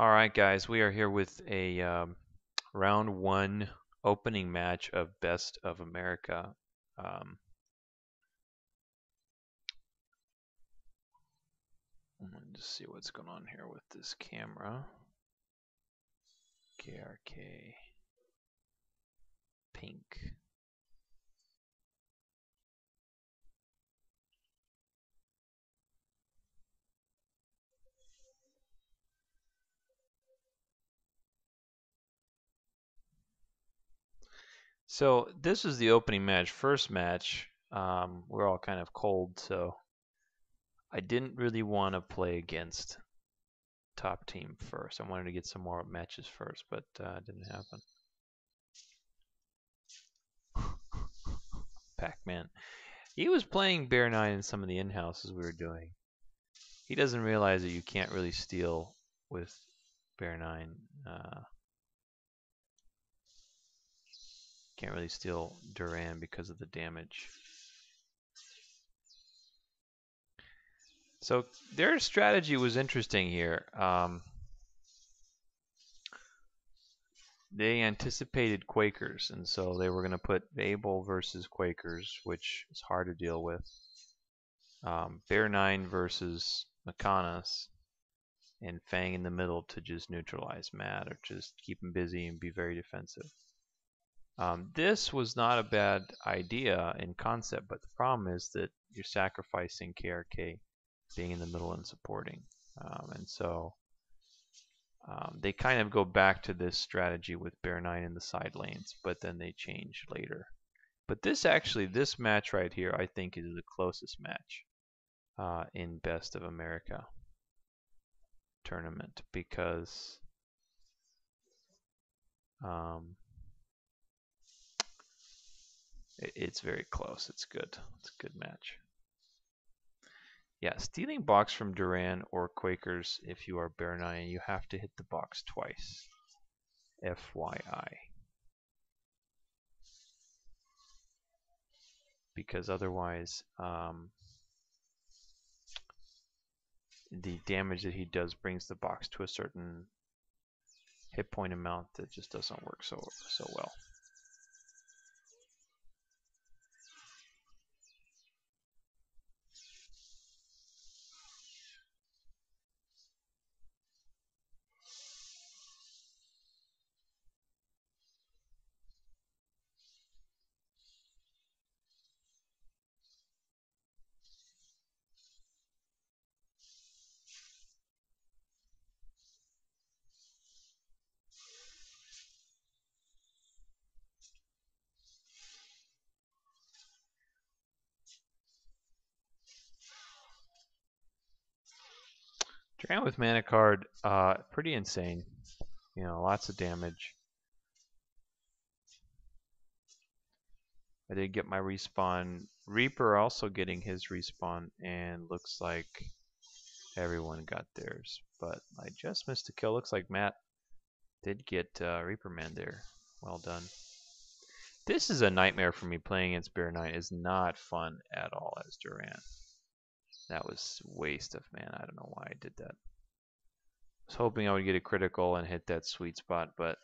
All right, guys, we are here with a round one opening match of Best of America. Um, Let me just see what's going on here with this camera. KRK pink. So this is the opening match, first match. We're all kind of cold, so I didn't really want to play against top team first. I wanted to get some more matches first, but it didn't happen. Pacman. He was playing Bear 9 in some of the in-houses we were doing. He doesn't realize that you can't really steal with Bear 9. Can't really steal Duran because of the damage. So their strategy was interesting here. They anticipated Quakers, and so they were going to put Abel versus Quakers, which is hard to deal with. Bear 9 versus Makanas, and Fang in the middle to just neutralize Matt or just keep him busy and be very defensive. This was not a bad idea in concept, but the problem is that you're sacrificing KRK being in the middle and supporting. And so they kind of go back to this strategy with Bear 9 in the side lanes, but then they change later. But this match right here, I think is the closest match in Best of America tournament because it's very close. It's good. It's a good match. Yeah, stealing box from Duran or Quakers if you are Bear 9, you have to hit the box twice. FYI. Because otherwise, the damage that he does brings the box to a certain hit point amount that just doesn't work so well. Duran with mana card, pretty insane. You know, lots of damage. I did get my respawn. Reaper also getting his respawn, and looks like everyone got theirs. But I just missed a kill. Looks like Matt did get Reaper Man there. Well done. This is a nightmare for me playing against Bear 9. It's not fun at all as Duran. That was waste of mana. I don't know why I did that. I was hoping I would get a critical and hit that sweet spot, but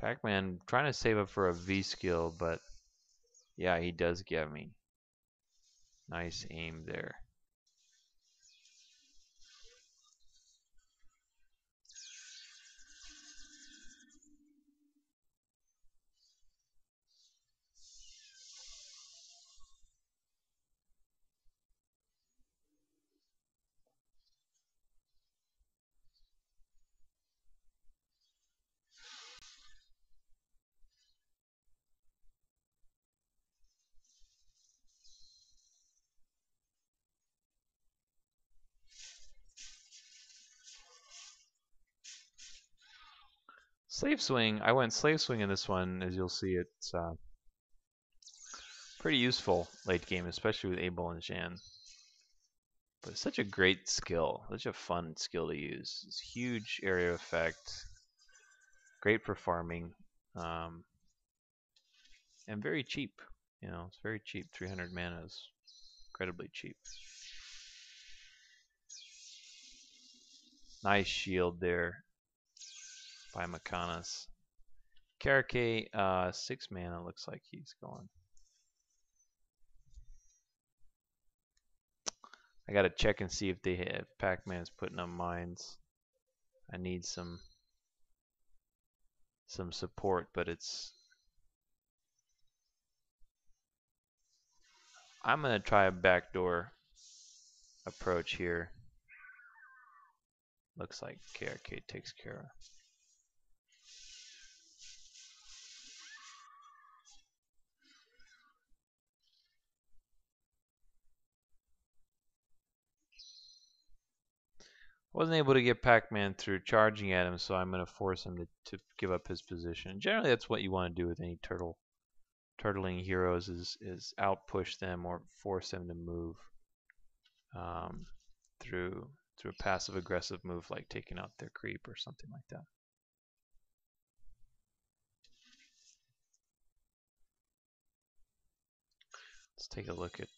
Pacman trying to save up for a V skill, but yeah, he does get me. Nice aim there. Slave Swing, I went Slave Swing in this one, as you'll see. It's pretty useful late game, especially with Abel and Shan. But it's such a great skill, such a fun skill to use. It's huge area effect, great for farming, and very cheap. You know, it's very cheap. 300 mana is incredibly cheap. Nice shield there by Makanas. Karake, 6 mana looks like he's going. I gotta check and see if they have Pacman's putting up mines. I need some support, but I'm gonna try a backdoor approach here. Looks like KRK takes care of. Wasn't able to get Pacman through charging at him, so I'm going to force him to give up his position. Generally, that's what you want to do with any turtling heroes is outpush them or force them to move through a passive aggressive move like taking out their creep or something like that. Let's take a look at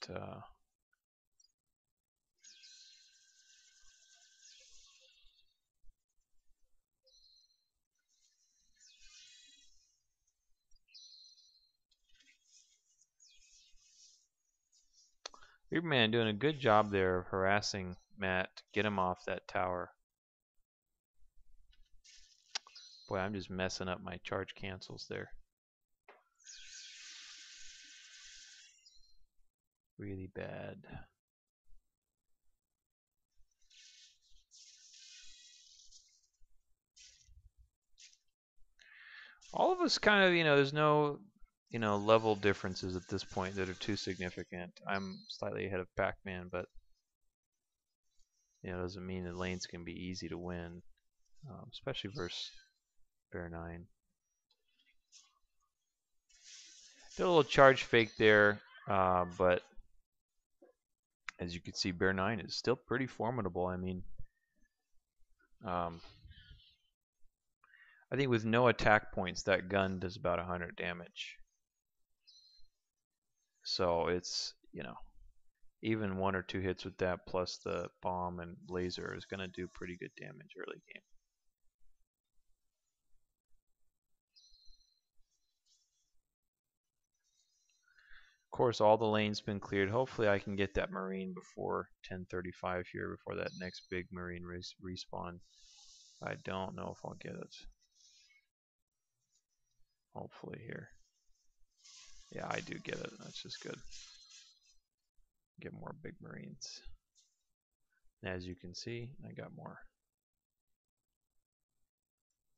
Beardman doing a good job there of harassing Matt to get him off that tower. Boy, I'm just messing up my charge cancels there. Really bad. All of us kind of, there's no, level differences at this point that are too significant. I'm slightly ahead of Pacman, but, doesn't mean the lanes can be easy to win, especially versus Bear 9. Did a little charge fake there, but as you can see, Bear 9 is still pretty formidable. I mean, I think with no attack points, that gun does about 100 damage. So it's, even 1 or 2 hits with that plus the bomb and laser is going to do pretty good damage early game. Of course, all the lanes been cleared. Hopefully I can get that Marine before 10:35 here, before that next big Marine respawn. I don't know if I'll get it. Hopefully here. Yeah, I do get it. That's just good. Get more big Marines. As you can see, I got more.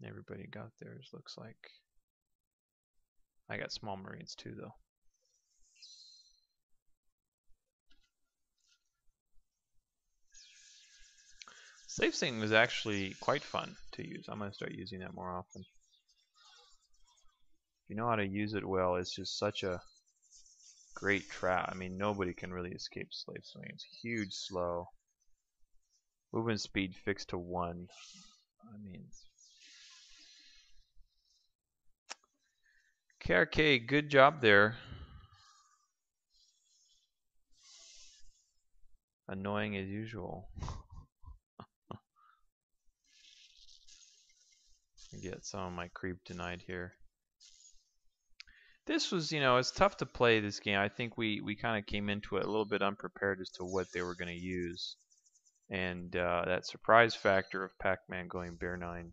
Everybody got theirs, looks like. I got small Marines too, though. Safe Sync was actually quite fun to use. I'm going to start using that more often. If you know how to use it well, it's just such a great trap. I mean, nobody can really escape Slave Swing. It's huge slow. Movement speed fixed to 1. I mean, KRK, good job there. Annoying as usual. Get some of my creep denied here. This was, it's tough to play this game. I think we kind of came into it a little bit unprepared as to what they were going to use. And that surprise factor of Pacman going Bear 9,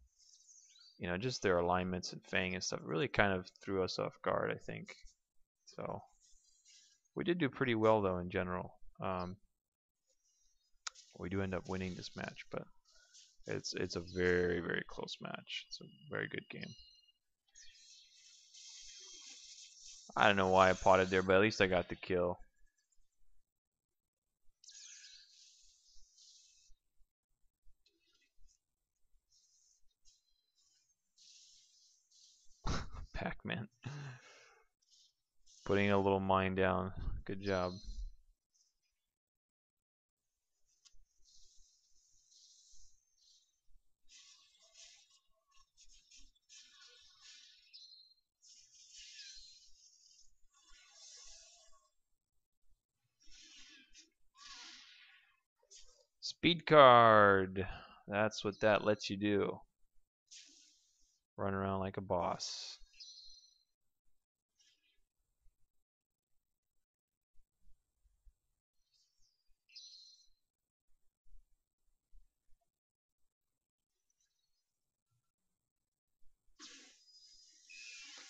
just their alignments and Fang and stuff really kind of threw us off guard, I think. So we did do pretty well, though, in general. We do end up winning this match, but it's a very, very close match. It's a very good game. I don't know why I potted there, but at least I got the kill. Pacman. Putting a little mine down. Good job. Speed card. That's what that lets you do. Run around like a boss.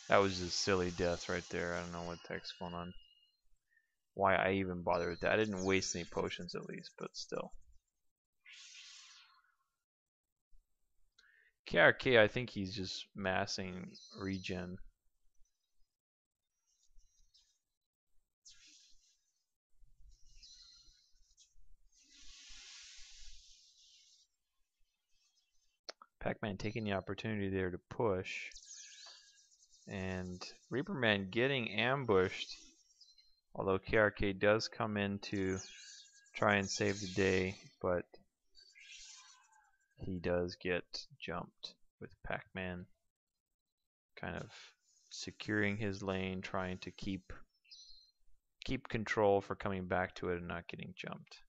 That was a silly death right there. I don't know what the heck's going on. Why I even bothered with that. I didn't waste any potions at least, but still. KRK, I think he's just massing regen. Pacman taking the opportunity there to push. And Reaperman getting ambushed. Although KRK does come in to try and save the day, but he does get jumped with Pacman kind of securing his lane, trying to keep control for coming back to it and not getting jumped.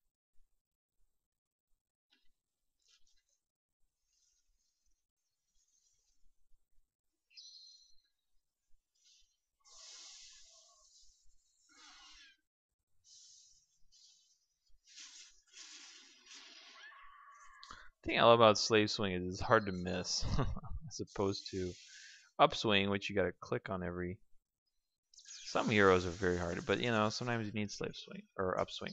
The thing I love about Slave Swing is it's hard to miss as opposed to Upswing, which you gotta click on every. Some heroes are very hard, but you know, sometimes you need Slave Swing or Upswing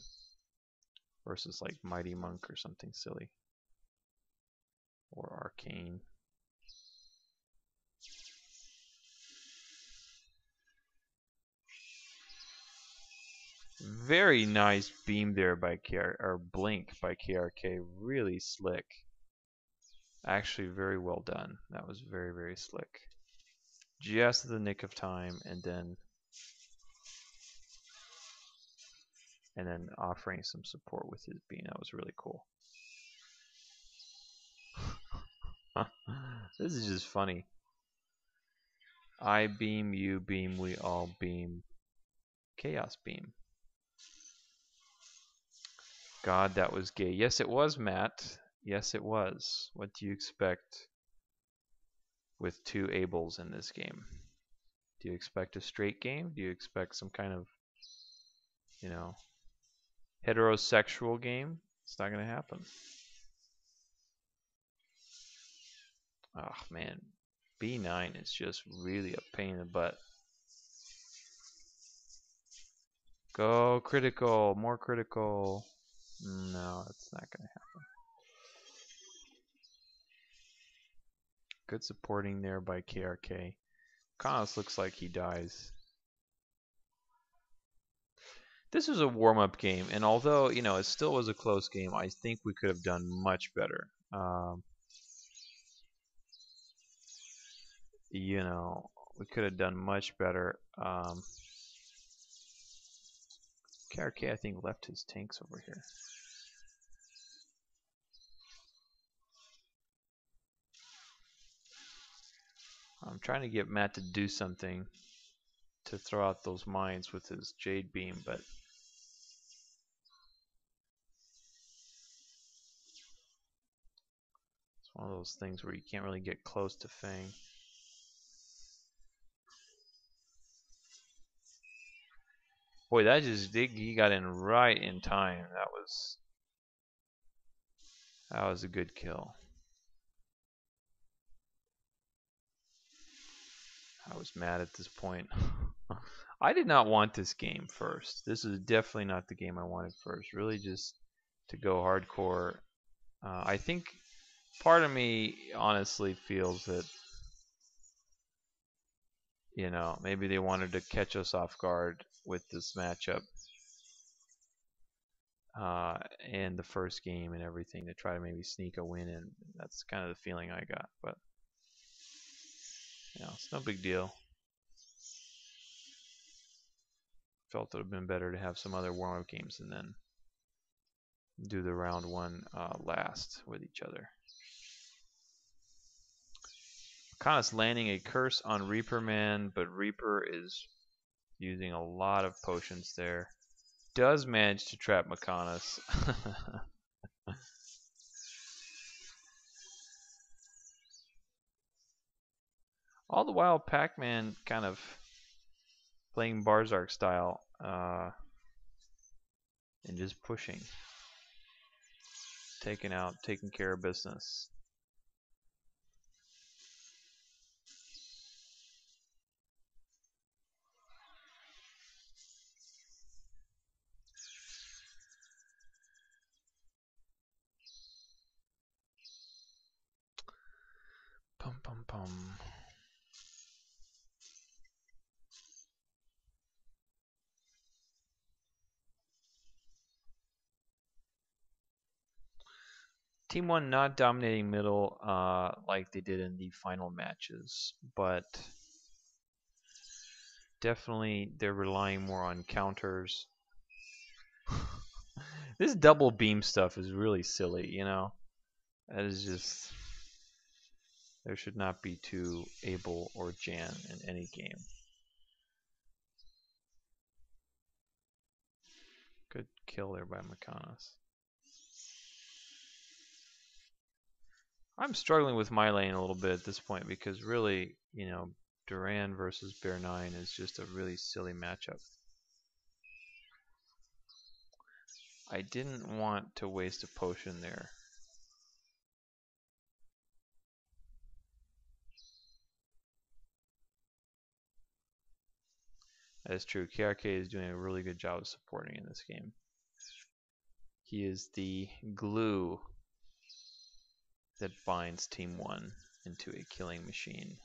versus like Mighty Monk or something silly. Or Arcane. Very nice beam there by KR or blink by KRK. Really slick. Actually, very well done. That was very, very slick. Just at the nick of time, and then offering some support with his beam. That was really cool. This is just funny. I beam, you beam, we all beam. Chaos beam. God, that was gay. Yes, it was, Matt. Yes, it was. What do you expect with two Abels in this game? Do you expect a straight game? Do you expect some kind of, you know, heterosexual game? It's not going to happen. Oh, man. B9 is just really a pain in the butt. Go critical. More critical. No, it's not going to happen. Good supporting there by KRK. Kanos looks like he dies. This was a warm-up game, and although, you know, it still was a close game, I think we could have done much better. You know, we could have done much better. KRK, I think, left his tanks over here. I'm trying to get Matt to do something to throw out those mines with his Jade Beam, but it's one of those things where you can't really get close to Fang. Boy, that just he got in right in time. That was a good kill. I was mad at this point. I did not want this game first. This is definitely not the game I wanted first. Really just to go hardcore. I think part of me honestly feels that, you know, maybe they wanted to catch us off guard with this matchup in the first game and everything to try to maybe sneak a win in. That's kind of the feeling I got, but you know, it's no big deal. Felt it would have been better to have some other warm-up games and then do the round one last with each other. Kanas landing a curse on Reaperman, but Reaper is using a lot of potions there. Does manage to trap Makanas. All the while, Pacman kind of playing Barzark style and just pushing, taking care of business. Pum pum pum. Team 1 not dominating middle like they did in the final matches, but definitely they're relying more on counters. This double beam stuff is really silly, you know? That is just... There should not be two Abel or Jan in any game. Good kill there by Makanas. I'm struggling with my lane a little bit at this point because really, you know, Duran versus Bear 9 is just a really silly matchup. I didn't want to waste a potion there. That is true. KRK is doing a really good job of supporting in this game. He is the glue that binds Team 1 into a killing machine.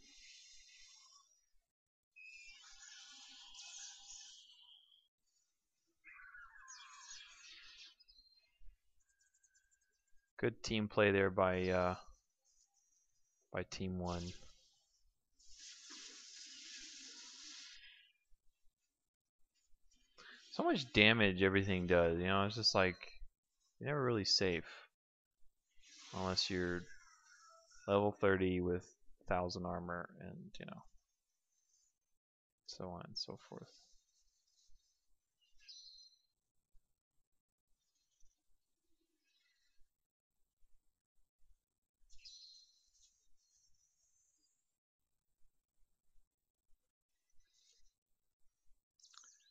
Good team play there by Team 1. So much damage everything does, you know, it's just like, you're never really safe. Unless you're level 30 with 1,000 armor and, you know, so on and so forth.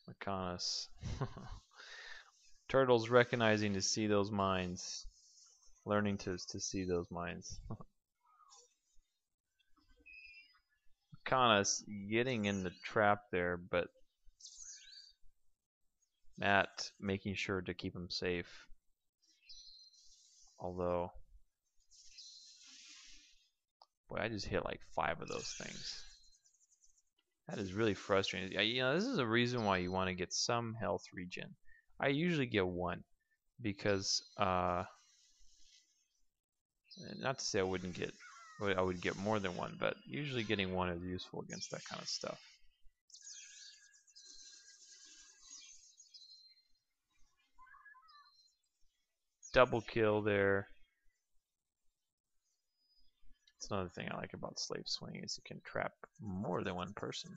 Makanas. Turtles recognizing to see those mines. Learning to see those mines. Makanas getting in the trap there, but Matt making sure to keep him safe. Although, boy, I just hit like 5 of those things. That is really frustrating. You know, this is a reason why you want to get some health regen. I usually get 1 because, not to say I would get more than 1, but usually getting 1 is useful against that kind of stuff. Double kill there. That's another thing I like about Slave Swing is it can trap more than 1 person.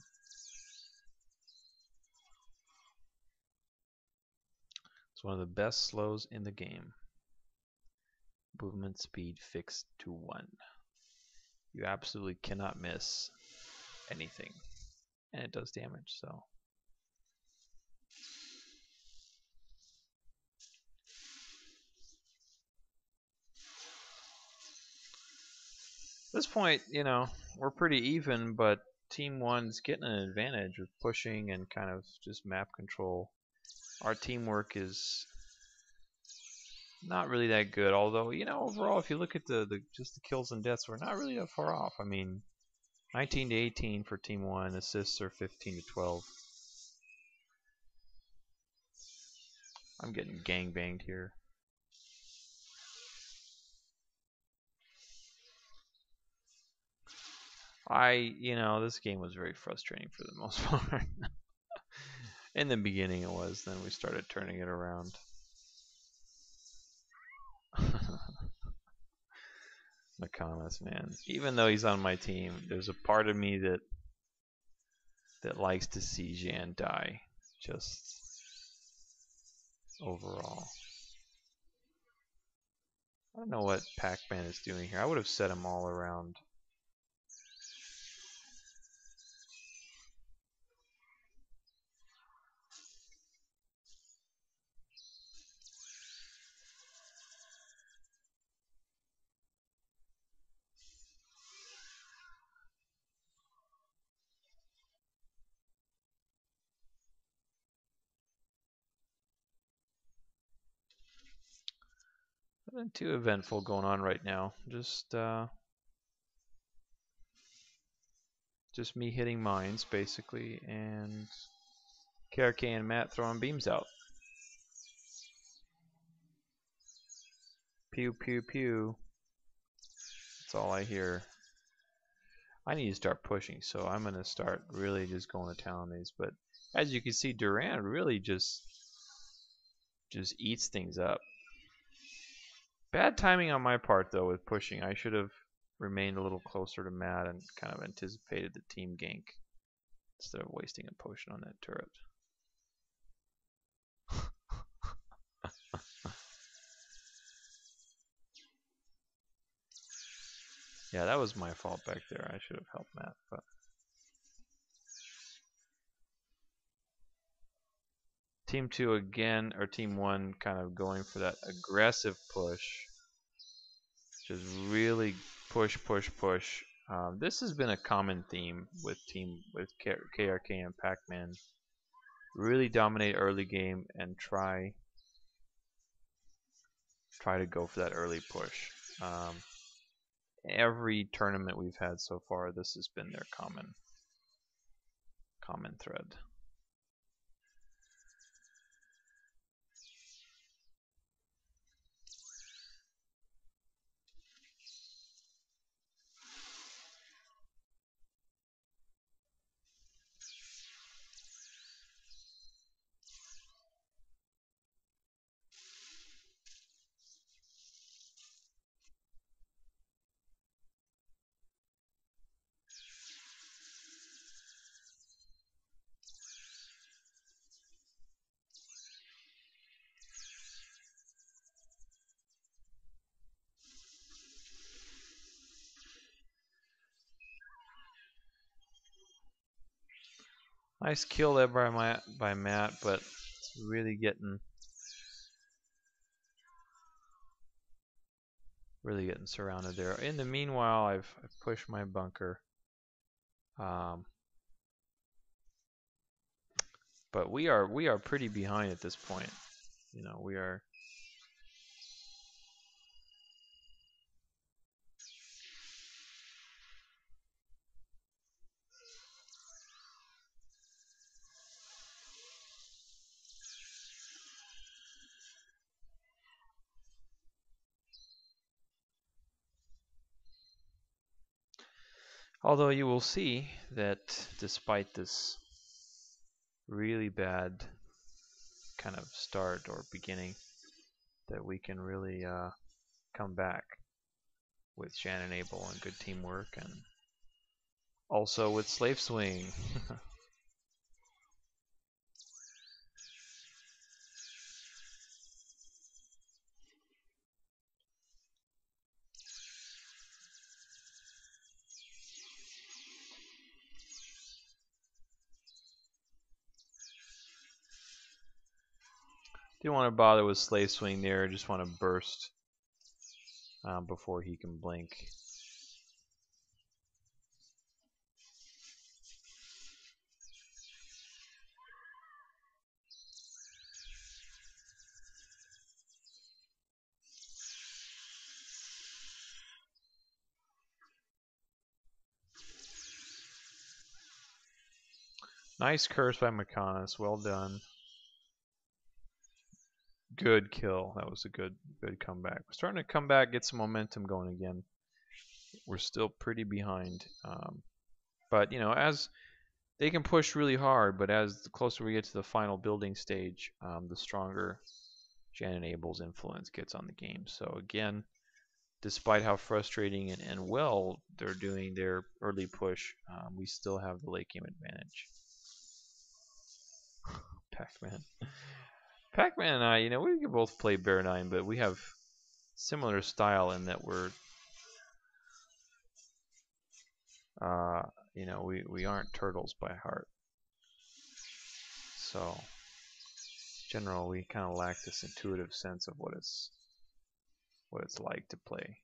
It's one of the best slows in the game. Movement speed fixed to 1. You absolutely cannot miss anything. And it does damage, so. At this point, you know, we're pretty even, but Team 1's getting an advantage with pushing and kind of just map control. Our teamwork is not really that good, although, you know, overall, if you look at just the kills and deaths, we're not really that far off. I mean, 19 to 18 for Team 1, assists are 15 to 12. I'm getting gangbanged here. You know, this game was very frustrating for the most part. In the beginning it was, then we started turning it around. Makamas, man. Even though he's on my team, there's a part of me that likes to see Jan die. Just overall. I don't know what Pacman is doing here. I would have set him all around. Nothing too eventful going on right now. Just me hitting mines basically, and KRK and Matt throwing beams out. Pew pew pew. That's all I hear. I need to start pushing, so I'm gonna start really just going to town on these. But as you can see, Durant really just eats things up. Bad timing on my part though with pushing. I should have remained a little closer to Matt and kind of anticipated the team gank instead of wasting a potion on that turret. Yeah, that was my fault back there. I should have helped Matt, but Team 2 again, or Team 1 kind of going for that aggressive push. Just really push, push, push. This has been a common theme with KRK and Pacman. Really dominate early game and try to go for that early push. Every tournament we've had so far, this has been their common thread. Nice kill there by Matt, but it's really getting surrounded there. In the meanwhile, I've pushed my bunker, but we are pretty behind at this point. You know, we are. Although you will see that despite this really bad kind of start or beginning, that we can really come back with Shannon Abel and good teamwork, and also with Slave Swing. Didn't want to bother with Slave Swing there, just want to burst before he can blink. Nice curse by Mechanis, well done. Good kill. That was a good comeback. We're starting to come back, get some momentum going again. We're still pretty behind, but you know, as they can push really hard, but as the closer we get to the final building stage, the stronger Shannon Abel's influence gets on the game. So again, despite how frustrating and well they're doing their early push, we still have the late game advantage. Pacman. Pacman and I, you know, we can both play Bear 9, but we have similar style in that we're, you know, we aren't turtles by heart. So, in general, we kind of lack this intuitive sense of what it's like to play.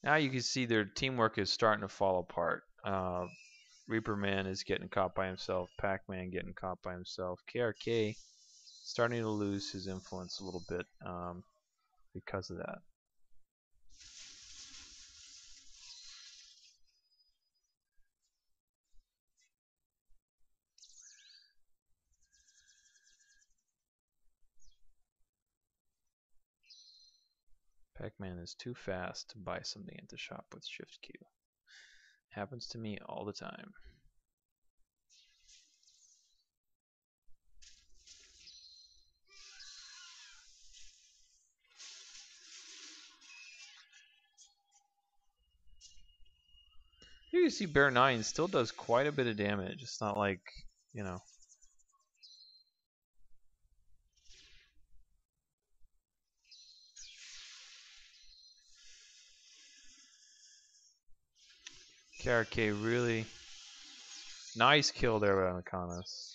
Now you can see their teamwork is starting to fall apart. Reaper Man is getting caught by himself. Pacman getting caught by himself. KRK starting to lose his influence a little bit because of that. Pacman is too fast to buy something at the shop with Shift Q. Happens to me all the time. Here you see Bear 9 still does quite a bit of damage. It's not like, you know. KRK really nice kill there by Makanas.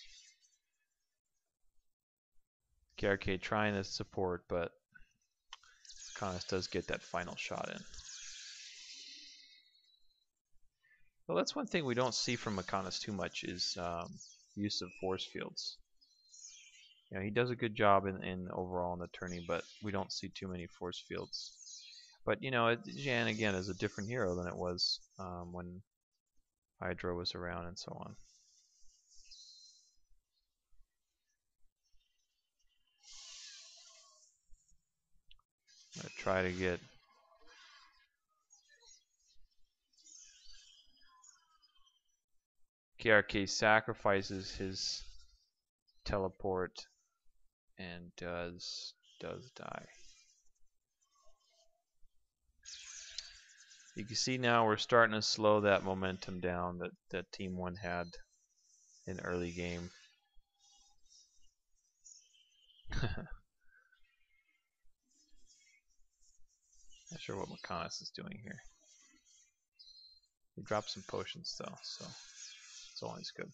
KRK trying to support, but Makanas does get that final shot in. Well, that's one thing we don't see from Makanas too much is use of force fields. You know, he does a good job in overall in the turning, but we don't see too many force fields. But you know, Jan again is a different hero than it was when Hydra was around and so on. I'm gonna try to get KRK sacrifices his teleport and does die. You can see now we're starting to slow that momentum down that Team 1 had in early game. Not sure what Makanas is doing here. He dropped some potions though, so it's always good.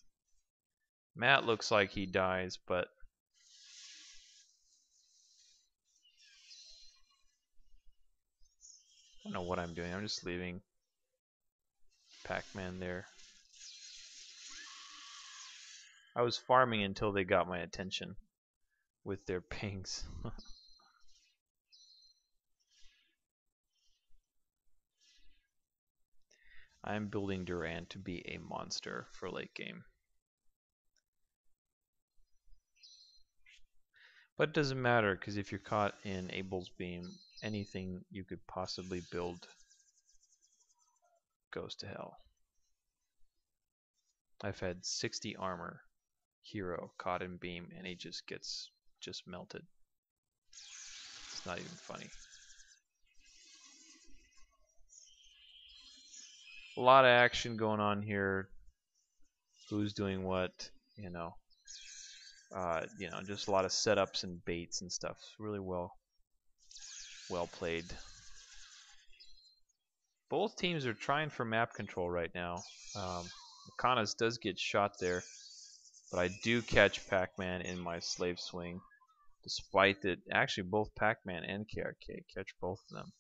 Matt looks like he dies, but I don't know what I'm doing. I'm just leaving Pacman there. I was farming until they got my attention with their pings. I'm building Durant to be a monster for late game. But it doesn't matter, because if you're caught in Abel's beam, anything you could possibly build goes to hell. I've had 60 armor hero caught in beam, and he just gets melted. It's not even funny. A lot of action going on here. Who's doing what? You know, just a lot of setups and baits and stuff. Really well played. Both teams are trying for map control right now. Makanas does get shot there, but I do catch Pacman in my slave swing, despite that actually both Pacman and KRK catch both of them.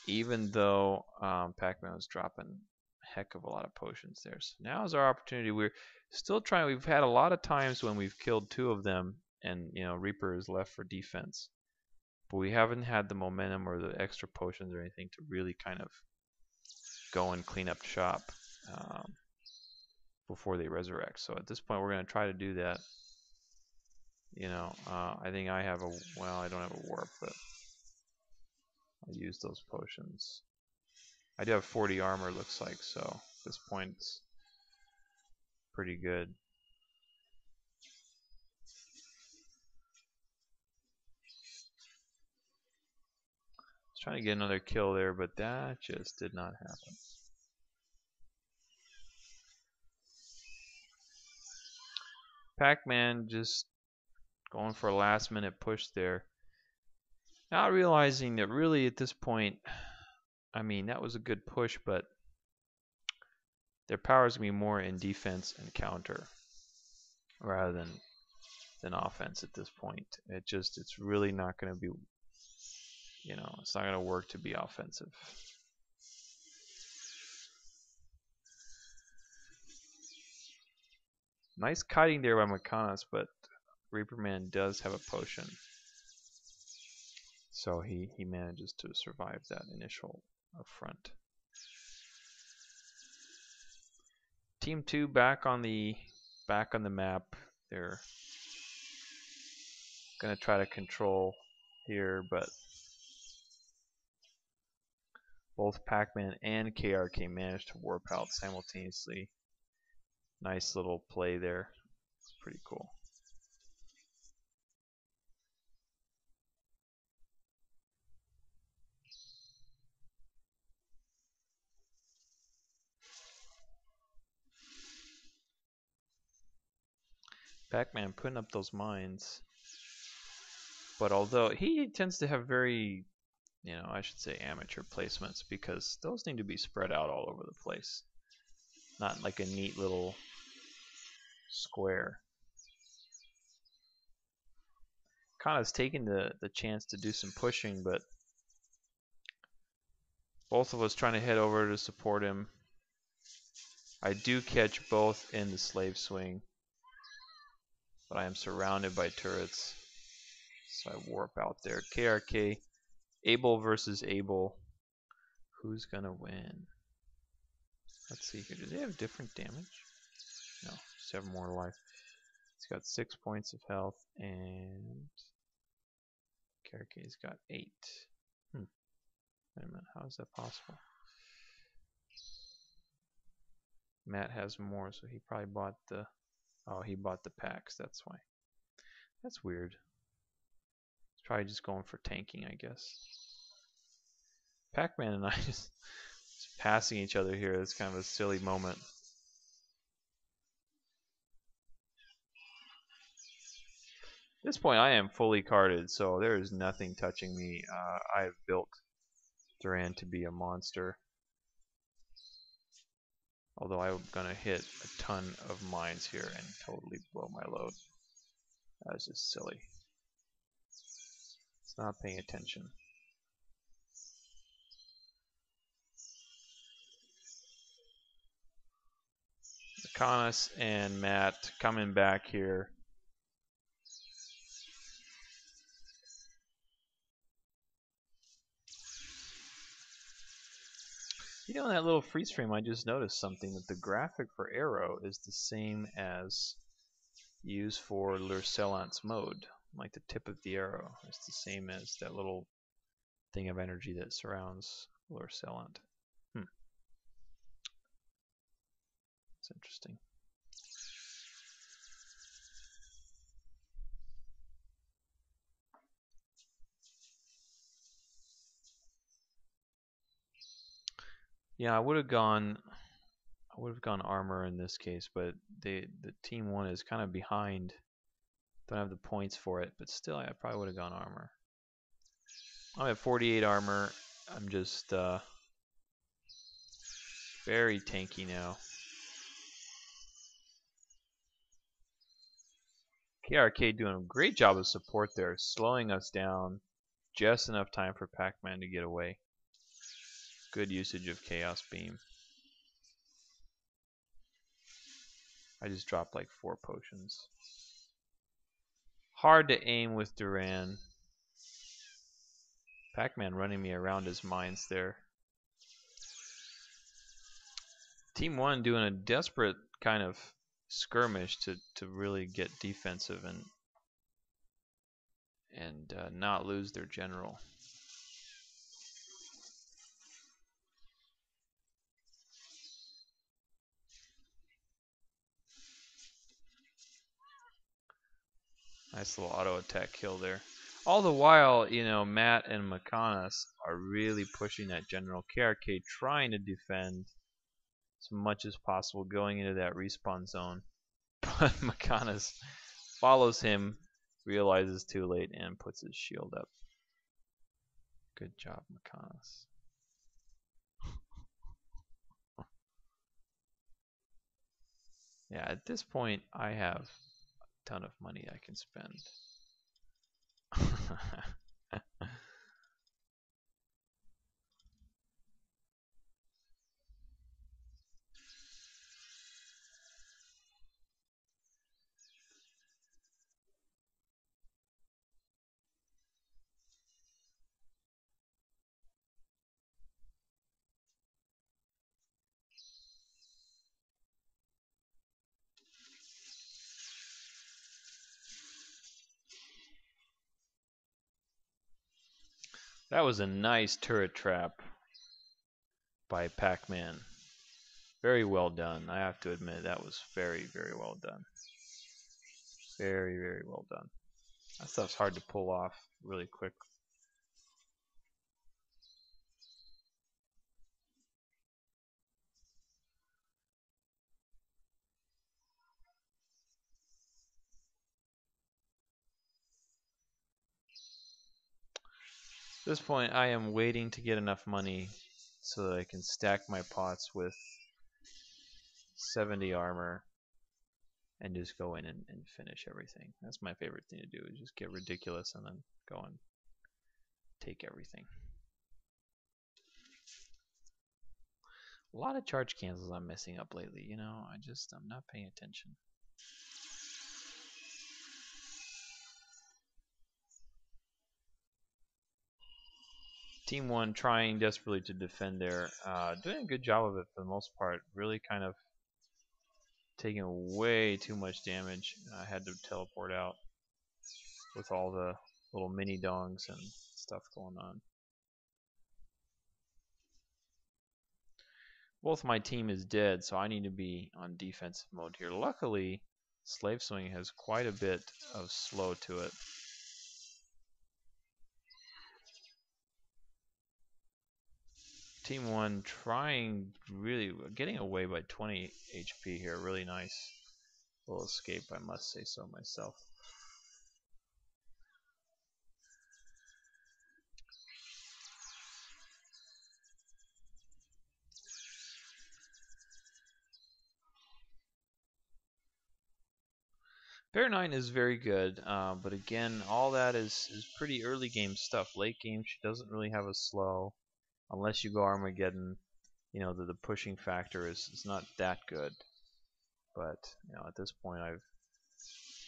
Even though Pacman was dropping a heck of a lot of potions there. So now is our opportunity. We're still trying. We've had a lot of times when we've killed 2 of them, and Reaper is left for defense. But we haven't had the momentum or the extra potions or anything to really kind of go and clean up shop before they resurrect. So at this point, we're going to try to do that. I think I have I don't have a warp, but I'll use those potions. I do have 40 armor, looks like, so at this point it's pretty good. I was trying to get another kill there, but that just did not happen. Pacman just going for a last minute push there. Not realizing that really at this point, I mean, that was a good push, but their power is going to be more in defense and counter rather than offense at this point. It's really not going to be, it's not going to work to be offensive. Nice kiting there by Makanas, but Reaperman does have a potion. So he manages to survive that initial affront. Team 2 back on the map. They're gonna try to control here, but both Pacman and KRK managed to warp out simultaneously. Nice little play there. It's pretty cool. Pacman putting up those mines. But although he tends to have very, I should say amateur placements, because those need to be spread out all over the place. Not like a neat little square. Kana's taking the chance to do some pushing, but both of us trying to head over to support him. I do catch both in the slave swing, but I am surrounded by turrets, so I warp out there. KRK, Able versus Able. Who's gonna win? Let's see here. Do they have different damage? No, just have more life. He's got 6 points of health, and KRK's got 8. Wait a minute, how is that possible? Matt has more, so he probably bought the... Oh, he bought the packs, that's why. That's weird. He's probably just going for tanking, I guess. Pacman and I just passing each other here. It's kind of a silly moment. At this point, I am fully carded, so there is nothing touching me. I have built Duran to be a monster. Although I'm going to hit a ton of mines here and totally blow my load. That was just silly. It's not paying attention. Kanis and Matt coming back here. You know, in that little freeze frame, I just noticed something, that the graphic for Arrow is the same as used for Lurcelant's mode. Like the tip of the arrow is the same as that little thing of energy that surrounds Lurcelant. It's interesting. Yeah, I would have gone armor in this case, but the team 1 is kind of behind. Don't have the points for it, but still I probably would have gone armor. I'm at 48 armor. I'm just very tanky now. KRK doing a great job of support there, slowing us down just enough time for Pacman to get away. Good usage of Chaos Beam. I just dropped like 4 potions. Hard to aim with Duran. Pacman running me around his mines there. Team 1 doing a desperate kind of skirmish to really get defensive and not lose their general. Nice little auto attack kill there. All the while, Matt and Makanas are really pushing that general. KRK trying to defend as much as possible, going into that respawn zone. But Makanas follows him, realizes too late, and puts his shield up. Good job, Makanas. Yeah, at this point, I have a ton of money I can spend. That was a nice turret trap by Pacman. Very well done. I have to admit that was very, very well done. Very, very well done. That stuff's hard to pull off really quick. At this point, I am waiting to get enough money so that I can stack my pots with 70 armor and just go in and finish everything. That's my favorite thing to do, is just get ridiculous and then go and take everything. A lot of charge cancels I'm messing up lately, you know, I'm not paying attention. Team 1 trying desperately to defend there, doing a good job of it for the most part, really kind of taking way too much damage. I had to teleport out with all the little mini dongs and stuff going on. Both my team is dead, so I need to be on defensive mode here. Luckily, Slave Swing has quite a bit of slow to it. Team 1 trying, really getting away by 20 HP here. Really nice little escape, I must say so myself. Bear 9 is very good, but again, all that is pretty early game stuff. Late game, she doesn't really have a slow, unless you go Armageddon. You know, the pushing factor is not that good. But, you know, at this point, I've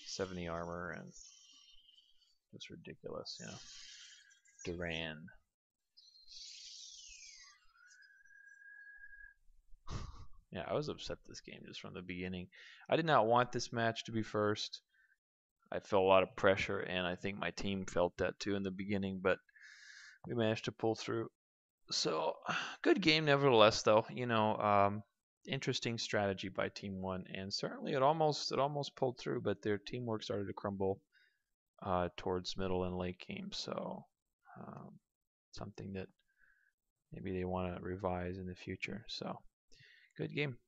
70 armor and just ridiculous, you know. Duran. Yeah, I was upset this game just from the beginning. I did not want this match to be first. I felt a lot of pressure, and I think my team felt that too in the beginning, but we managed to pull through. So, good game nevertheless, though. You know, interesting strategy by Team 1, and certainly it almost pulled through, but their teamwork started to crumble towards middle and late game. So, something that maybe they want to revise in the future. So, good game.